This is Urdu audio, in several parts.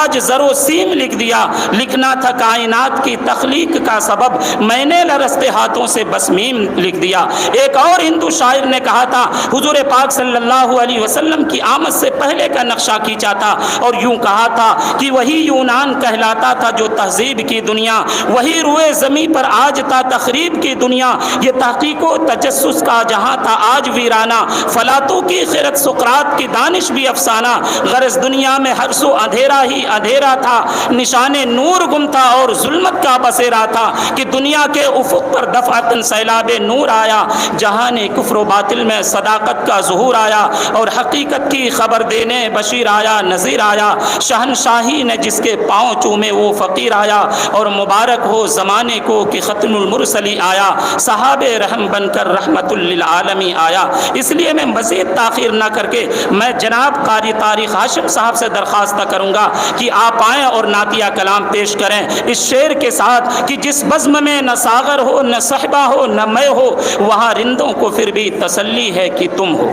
آج زر و سیم لکھ دیا، لکھنا تھا کائنات کی تخلیق کا سبب، میں نے لرزتے ہاتھوں سے بس میم لکھ دیا۔ ایک اور ہندو شاعر نے کہا تھا حضور پاک صلی اللہ علیہ وسلم کی آمد سے پہلے کا نقشہ کھینچا تھا اور یوں کہا تھا کہ وہی یونان کہلاتا تھا جو تہذیب کی دنیا، وہی روئے زمین پر آج تھا تخریب کی دنیا، یہ تحقیق و تجسس کا جہاں تھا آج ویرانہ، فلاطو کی خرد سقراط کی دانش بھی افسانہ، غرض دنیا میں ہر سو اندھیرا ہی اندھیرا تھا، نشان نور گم تھا اور ظلمت کا بسیرا تھا، کہ دنیا کے افق پر دفعتاً سیلاب نور آیا، جہان کفر و باطل میں صداقت کا ظہور آیا، اور حقیقت کی خبر دینے بشیر آیا، نذیر آیا، شہنشاہی نے جس کے پاؤں چومے وہ فقیر آیا، اور مبارک ہو زمانے کو کہ ختم المرسلی آیا، صحاب رحم بن کر رحمت للعالمین آیا۔ اس لیے میں مزید تاخیر نہ کر کے میں جناب قاری طارق ہاشم صاحب سے درخواست کروں گا کہ آپ آئیں اور نعتیہ کلام پیش کریں اس شعر کے ساتھ کہ جس بزم میں نہ ساغر ہو نہ صحبہ ہو نہ میں ہو، وہاں رندوں کو پھر بھی تسلی ہے کہ تم ہو۔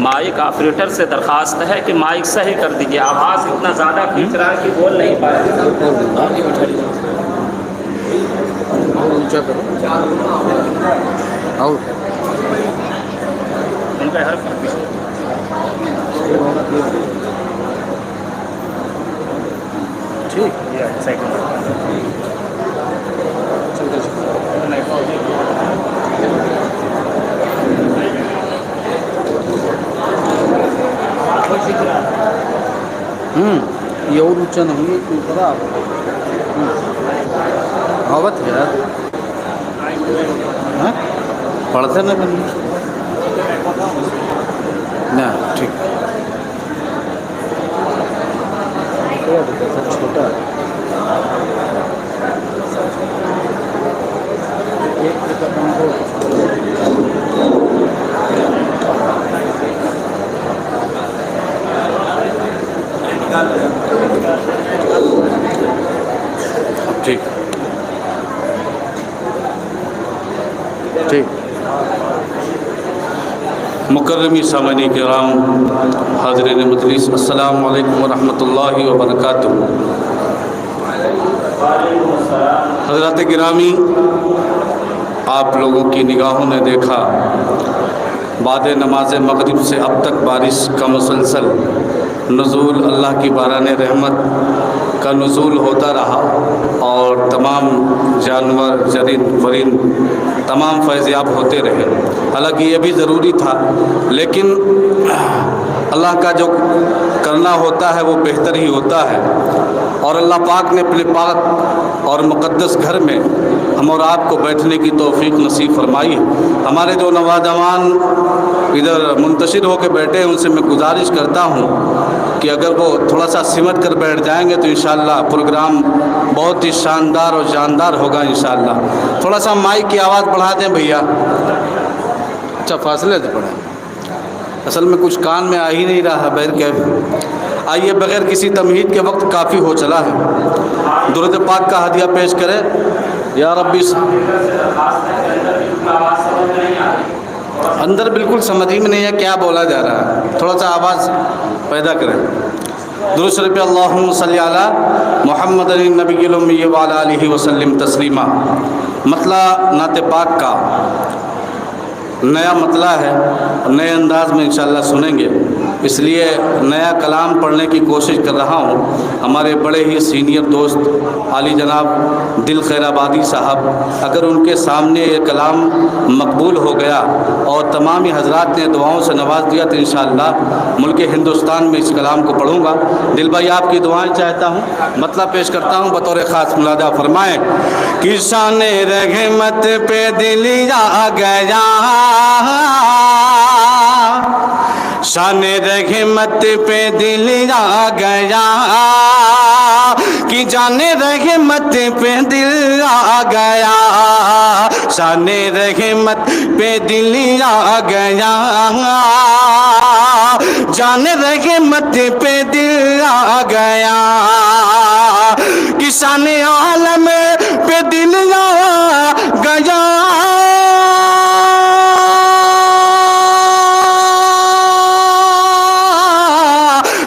مائک آپریٹر سے درخواست ہے کہ مائک صحیح کر دیجیے، آواز اتنا زیادہ کھینچ رہا ہے کہ بول نہیں پا رہے۔ ان کا حرف ٹھیک یہ اور اونچا نہیں ہے تو پتا آوت ہے یار پڑھتے نا بندی نا ٹھیک چھوٹا ٹھیک ٹھیک مکرمی سامعین کرام، حاضرین مجلس، السلام علیکم ورحمۃ اللہ وبرکاتہ۔ حضرات گرامی، آپ لوگوں کی نگاہوں نے دیکھا بعد نماز مغرب سے اب تک بارش کا مسلسل نزول، اللہ کی باران رحمت کا نزول ہوتا رہا اور تمام جانور چرند پرند تمام فیضیاب ہوتے رہے۔ حالانکہ یہ بھی ضروری تھا، لیکن اللہ کا جو کرنا ہوتا ہے وہ بہتر ہی ہوتا ہے، اور اللہ پاک نے اپنے پاک اور مقدس گھر میں ہم اور آپ کو بیٹھنے کی توفیق نصیب فرمائی ہے۔ ہمارے جو نوجوان ادھر منتشر ہو کے بیٹھے ہیں ان سے میں گزارش کرتا ہوں کہ اگر وہ تھوڑا سا سمٹ کر بیٹھ جائیں گے تو انشاءاللہ پروگرام بہت ہی شاندار اور جاندار ہوگا انشاءاللہ۔ تھوڑا سا مائک کی آواز بڑھا دیں بھیا، اچھا فاصلے سے پڑھیں، اصل میں کچھ کان میں آ ہی نہیں رہا بغیر کیف۔ آئیے بغیر کسی تمہید کے وقت کافی ہو چلا ہے، درود پاک کا ہدیہ پیش کرے۔ یا ربی، اندر بالکل سمجھ ہی میں نہیں ہے کیا بولا جا رہا ہے، تھوڑا سا آواز پیدا کریں۔ درود شریف اللہم صلی علی محمد النبی الامی وعلی آلہ وسلم تسلیما۔ مطلع نعت پاک کا نیا مطلع ہے، نئے انداز میں انشاءاللہ سنیں گے، اس لیے نیا کلام پڑھنے کی کوشش کر رہا ہوں۔ ہمارے بڑے ہی سینئر دوست عالی جناب دل خیر آبادی صاحب، اگر ان کے سامنے یہ کلام مقبول ہو گیا اور تمام حضرات نے دعاؤں سے نواز دیا تو انشاءاللہ ملک ہندوستان میں اس کلام کو پڑھوں گا۔ دل بھائی آپ کی دعائیں چاہتا ہوں، مطلب پیش کرتا ہوں، بطور خاص ملاحظہ فرمائیں کہ شان رحمت پہ دل آ گیا، شان رحمت پہ دل آ گیا، کہ جان رحمت پہ دل آ گیا، شان رحمت پہ دل آ گیا، جان رحمت پہ دل آ گیا، کہ شان عالم پہ دل آ گیا،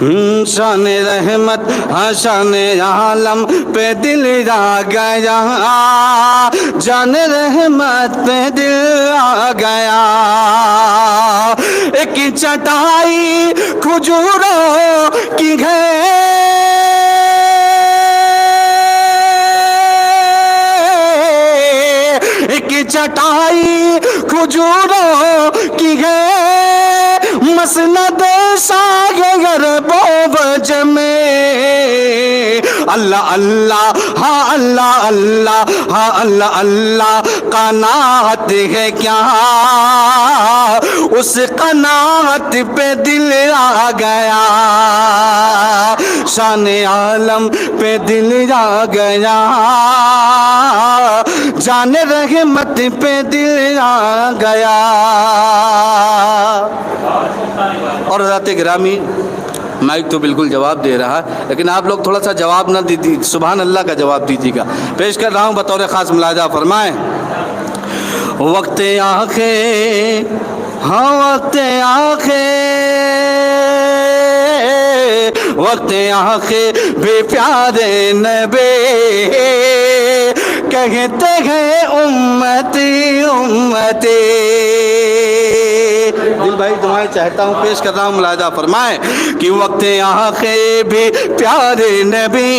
شان رحمت ہاں شان عالم پہ دل آ گیا، جان رحمت پہ دل آ گیا، ایک چٹائی کھجوروں کی ہے، ایک چٹائی کھجوروں کی ہے، مسند ساگر بوبج میں، اللہ اللہ ہاں اللہ اللہ ہاں اللہ اللہ قناعت ہے کیا، اس قناعت پہ دل آ گیا، شان عالم پہ دل آ گیا، جان رحمت پہ دل آ گیا۔ اور حضرات گرامی مائک تو بالکل جواب دے رہا ہے، لیکن آپ لوگ تھوڑا سا جواب نہ دیجیے، سبحان اللہ کا جواب دیجیے گا۔ پیش کر رہا ہوں بطور خاص ملاحظہ فرمائیں، وقت آخر ہاں وقت آخر، وقت آخر بے پیارے نبی کہتے ہیں امتی امتی، دل بھائی دعائیں چاہتا ہوں، پیش کر رہا ہوں، ملاحظہ فرمائیں کہ وقت آخر بھی پیارے نبی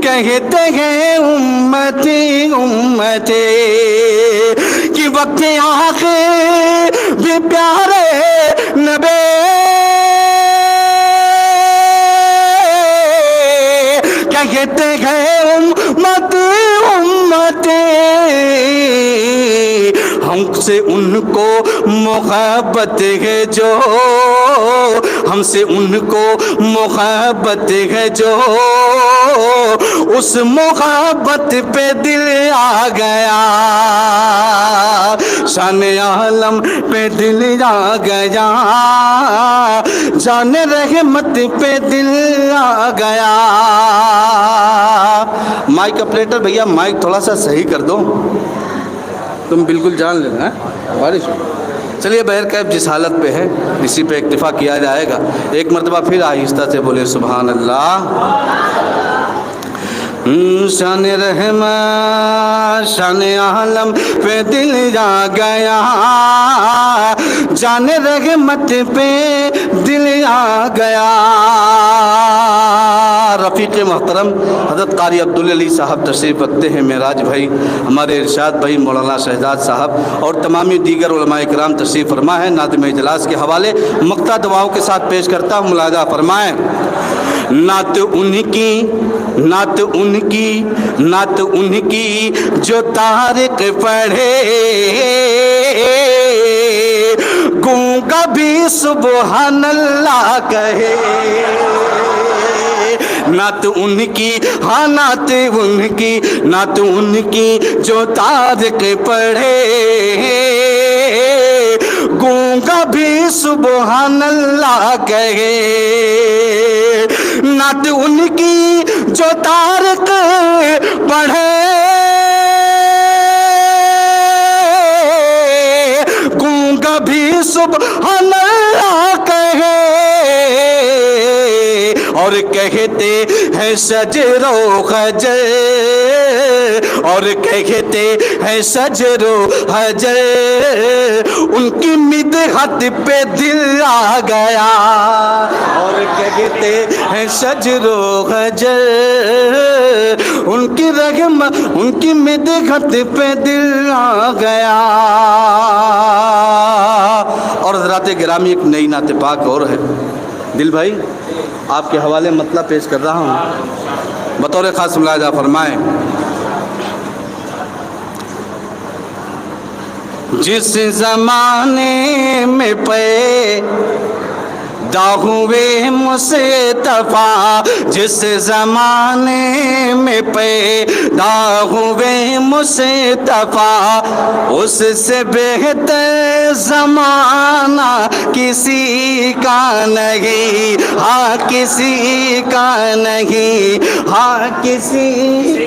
کہتے ہیں امتی امتی، کہ وقت آخر بھی پیارے نبی کہتے ہیں امتی امتی، ہم سے ان کو محبت ہے جو، ہم سے ان کو محبت ہے جو، اس محبت پہ دل آ گیا، شان عالم پہ دل آ گیا، جان رحمت پہ دل آ گیا۔ مائک اپریٹر بھیا مائک تھوڑا سا صحیح کر دو، تم بالکل جان لینا ہے بارش۔ چلیے بہر کیف جس حالت پہ ہے اسی پہ اکتفا کیا جائے گا، ایک مرتبہ پھر آہستہ سے بولے سبحان اللہ۔ شان رحمت شان عالم پہ دل آ گیا، جان رحمت پہ دل آ گیا۔ رفیق محترم حضرت قاری عبدالعلی صاحب تشریف رکھتے ہیں، معراج بھائی، ہمارے ارشاد بھائی مولانا شہزاد صاحب اور تمامی دیگر علماء کرام تشریف فرما ہے۔ ناظم اجلاس کے حوالے مقطع دعاؤں کے ساتھ پیش کرتا ہوں، ملاحظہ فرمائیں۔ نعت ان کی نعت ان کی نعت ان کی جو طارق پڑھے، گونگا بھی سبحان اللہ کہے، نعت ان کی ہاں نعت ان کی نعت ان کی جو طارق پڑھے، گونگا بھی سبحان اللہ کہے، نعت ان کی جو طارق پڑھے، گونگا بھی سبحان اللہ کہے، اور کہتے ہیں شجر و خجر، اور کہتے ہیں شجر و حجر، ان کی مدحت پہ دل آ گیا، اور کہتے ہیں شجر و حجر، ان کی رحمت ان کی مدحت پہ دل آ گیا۔ اور حضرات گرامی ایک نئی نعت پاک اور ہے، دل بھائی آپ کے حوالے مطلب پیش کر رہا ہوں، بطور خاص ملاحظہ فرمائیں۔ جس زمانے میں پیدا ہوئے مصطفیٰ، جس زمانے میں پیدا ہوئے مصطفیٰ، اس سے بہتر زمانہ کسی کا نہیں، ہاں کسی کا نہیں، ہاں کسی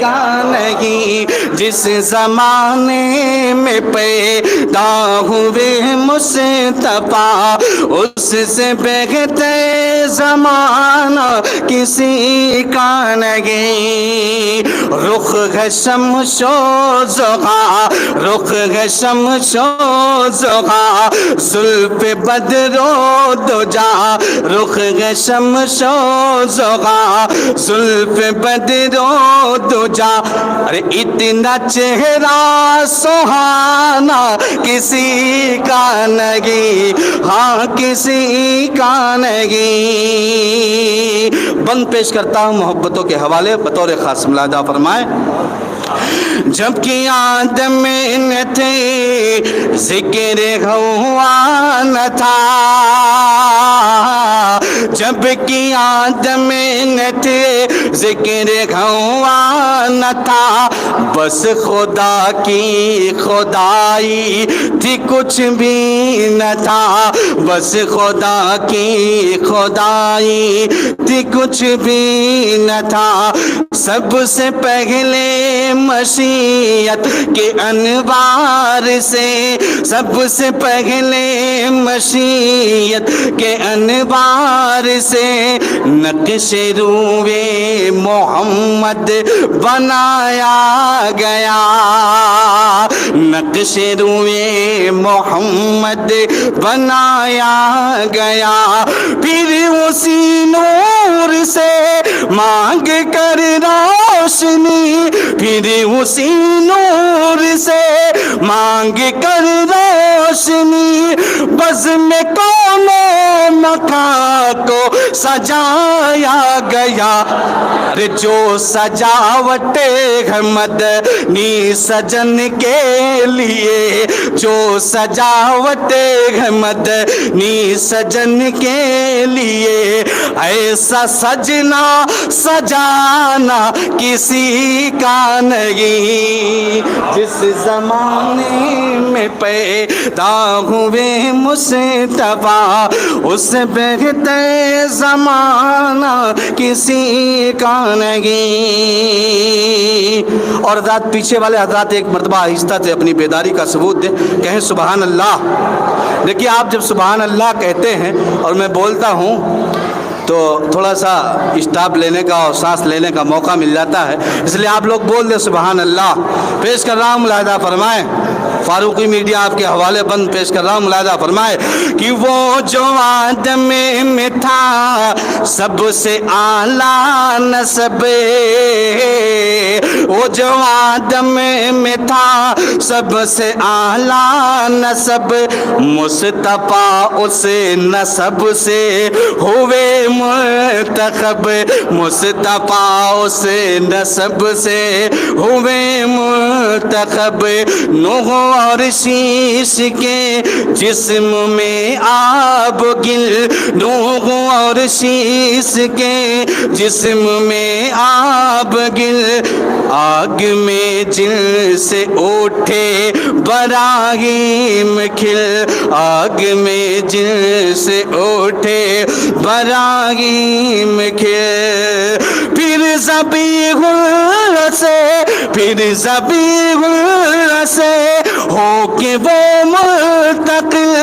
کا نہیں، جس زمانے میں پیدا ہوئے مصطفیٰ، اس سے بہتر زمانہ کسی کا نہیں، رخ ہے شمس و ضحا، رخ ہے شمس و ضحا، زلف بدر و دجا، رخ ہے شمس و ضحا، زلف بدر و دجا، ارے اتنا چہرہ سہانا کسی کا نہیں، ہاں کسی کا نہیں۔ بند پیش کرتا ہوں محبتوں کے حوالے، بطور خاص ملاحظہ فرمائیں۔ جب کہ آدم نہ تھے ذکر ہوا نہ تھا، جب کہ آدم نہ تھے ذکر ہوا نہ تھا، بس خدا کی خدائی تھی کچھ بھی نہ تھا، بس خدا کی خدائی تھی کچھ بھی نہ تھا، سب سے پہلے مشیت کے انوار سے، سب سے پہلے مشیت کے انوار سے نقش روئے محمد بنایا گیا، نقش روئے محمد بنایا گیا، پھر اسی نور سے مانگ کر روشنی، پھر اسی نور سے مانگ کر روشنی، بزم کونوں مکان کو سجایا گیا، ارے جو سجاوٹ ہے مدنی سجن کے لیے، جو سجاوٹ ہے مدنی سجن کے لیے، ایسا سجنا سجانا کسی کا نہیں، جس زمانے میں پیدا ہوئے مصطفیٰ اس سے بہتر زمانہ کسی کا نہیں۔ اور حضرات پیچھے والے حضرات ایک مرتبہ آہستہ سے اپنی بیداری کا ثبوت دیں، کہیں سبحان اللہ۔ دیکھیے آپ جب سبحان اللہ کہتے ہیں اور میں بولتا ہوں تو تھوڑا سا اسٹاپ لینے کا اور سانس لینے کا موقع مل جاتا ہے، اس لیے آپ لوگ بول دیں سبحان اللہ۔ پیش کر رہا ہوں، ملاحظہ فرمائیں، فاروقی میڈیا آپ کے حوالے بند پیش کر رہا ہوں، ملاحظہ فرمائے کہ وہ جو آدم میں تھا سب سے اعلیٰ نسب، وہ جو آدم میں تھا سب سے اعلیٰ نسب، مصطفیٰ اس نسب سے ہوئے منتخب، مصطفیٰ اس نسب سے ہوئے منتخب، نوح اور شیش کے جسم میں آب گل، نوح اور شیش کے جسم میں آب گل، آگ میں جل سے اٹھے براہیم کھل، آگ میں جل سے اٹھے براہیم کھل، پھر ذبیح اللہ سے، پھر ذبیح اللہ سے ہو کے وہ منتقل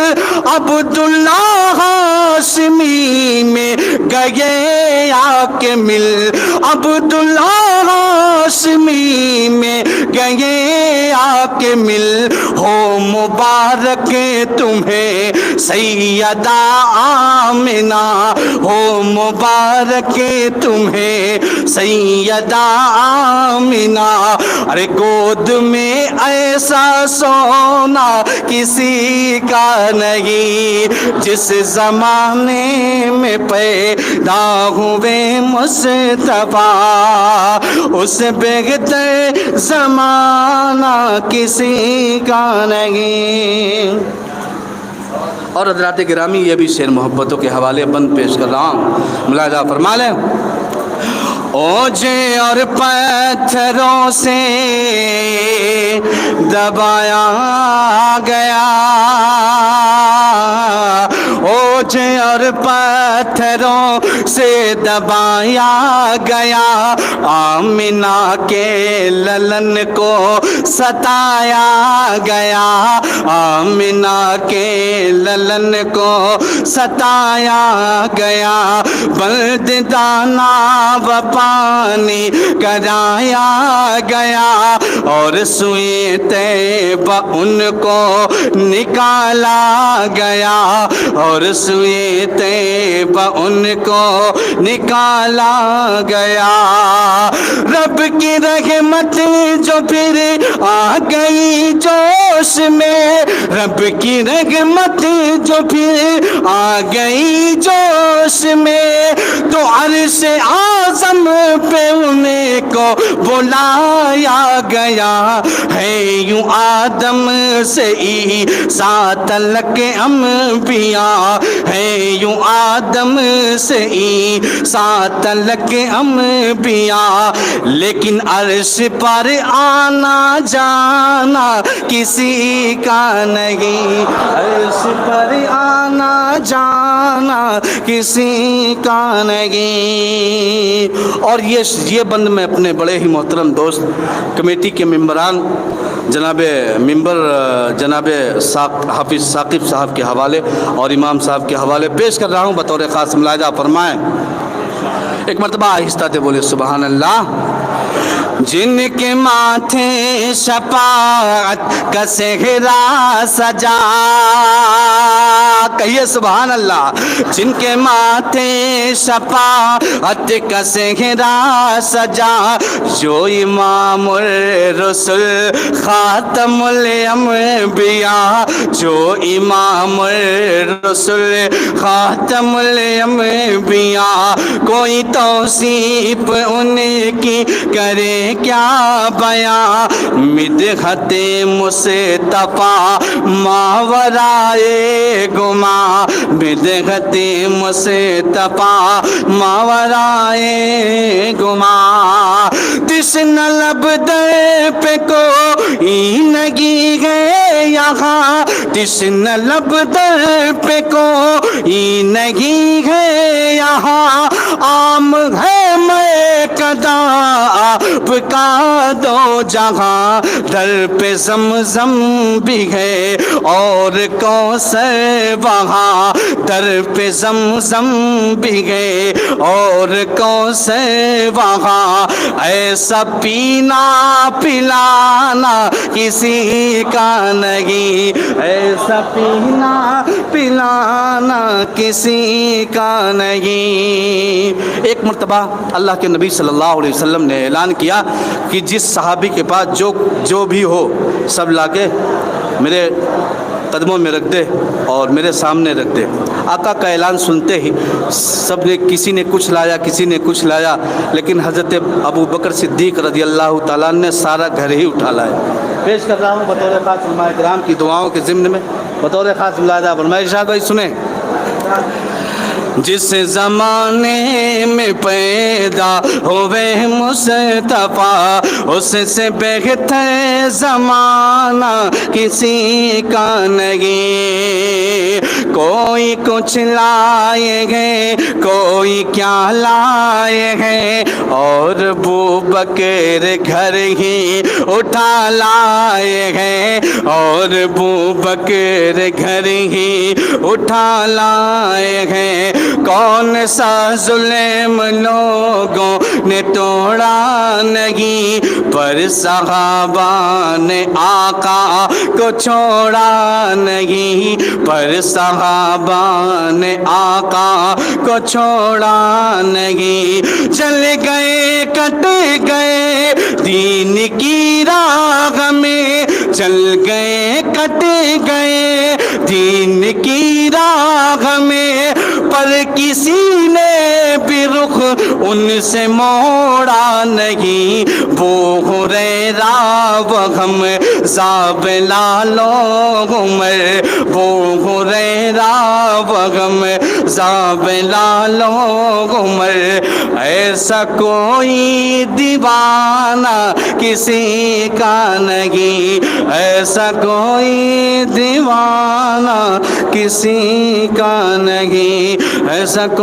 عبداللہ ہاشمی میں گئے آ کے مل، عبداللہ ہاشمی میں گئے آ کے مل، ہو مبارک تمہیں سیدہ آمنہ، ہو مبارک تمہیں سیدہ آمنہ، ارے گود میں ایسا سونا کسی کا نہیں، جس زمانے میں پیدا ہوئے مصطفیٰ اس بہتر زمانہ کسی کا نہیں۔ اور حضرات گرامی یہ بھی شعر محبتوں کے حوالے بند پیش کر رہا ہوں، ملاحظہ فرما لیں۔ اوجھے اور پتھروں سے دبایا گیا، بوجھ اور پتھروں سے دبایا گیا، آمنہ کے للن کو ستایا گیا، آمنہ کے للن کو ستایا گیا، بلد دانا و پانی کرایا گیا، اور سوئے طیبہ ان کو نکالا گیا، اور سوئے طیبہ ان کو نکالا گیا۔ رب کی رحمت جو پھر آ گئی جوش میں، رب کی رحمت جو پھر آ گئی جوش میں، تو عرش اعظم پہ ان کو بلایا گیا ہے، یوں آدم سے عیسیٰ تلک انبیاء ہے، یوں آدم سے عیسیٰ تلک انبیاء، لیکن عرش پر آنا جانا کسی کا نہیں، عرش پر آنا جانا کسی کا نہیں۔ اور یہ بند میں اپنے بڑے ہی محترم دوست کمیٹی کے ممبران جناب حافظ ثاقب صاحب کے حوالے اور امام صاحب کے حوالے پیش کر رہا ہوں، بطور خاص ملاحظہ فرمائیں۔ ایک مرتبہ آہستہ سے بولے سبحان اللہ۔ جن کے ماتھے شفاعت کا صحرا سجا، کہیے سبحان اللہ۔ جن کے ماتھے شفاعت کا صحرا سجا، جو امام الرسل خاتم الانبیاء، جو امام الرسل خاتم الانبیاء، کوئی توصیف ان کی کرے کیا بیان، مدحت مصطفیٰ ماورائے گما، مدحت مصطفیٰ ماورائے گما، تشن لب در پہ کوئی نگی ہے یہاں، تشن لب در پہ کوئی نگی ہے یہاں، عام ہے میں کدا آپ کا دو جہاں، در پہ زمزم بھی ہے اور کوثر وہاں، در پہ زمزم بھی ہے اور کوثر وہاں، ایسا پینا پلانا کسی کا نہیں، ایسا پینا پلانا کسی کا نہیں۔ ایک مرتبہ اللہ کے نبی صلی اللہ علیہ وسلم نے اعلان کیا کہ جس صحابی کے پاس جو بھی ہو سب لا کے میرے قدموں میں رکھ دے اور میرے سامنے رکھ دے۔ آقا کا اعلان سنتے ہی سب نے، کسی نے کچھ لایا، کسی نے کچھ لایا، لیکن حضرت ابو بکر صدیق رضی اللہ تعالیٰ نے سارا گھر ہی اٹھا لایا۔ پیش کر رہا ہوں بطور خاص علماء کرام کی دعاؤں کے ضمن میں، بطور خاص ملاحظہ فرمائے شاہ بھائی سنیں۔ جس زمانے میں پیدا ہوئے مصطفیٰ، اس سے بہتر زمانہ کسی کا نہیں، کوئی کچھ لائے گئے، کوئی کیا لائے ہیں، اور ابو بکر گھر ہی اٹھا لائے ہیں، اور ابو بکر گھر ہی اٹھا لائے ہیں، کون سا ظلم لوگوں نے توڑا نہیں، پر صحابہ نے آقا کو چھوڑا نہیں، پر صحابہ نے آقا کو چھوڑا نہیں، چل گئے کٹ گئے دین کی راہ میں، چل گئے کٹ گئے دین کی راہ میں، پر کسی نے بھی رخ ان سے موڑا نہیں، وہ ہریرہ و غم زابلالو عمر بو ہریرہ وغم زابلالو عمر ایسا کوئی دیوانہ کسی کا نہیں ایسا کوئی دیوانہ کسی کا نہیں ایسا کوئی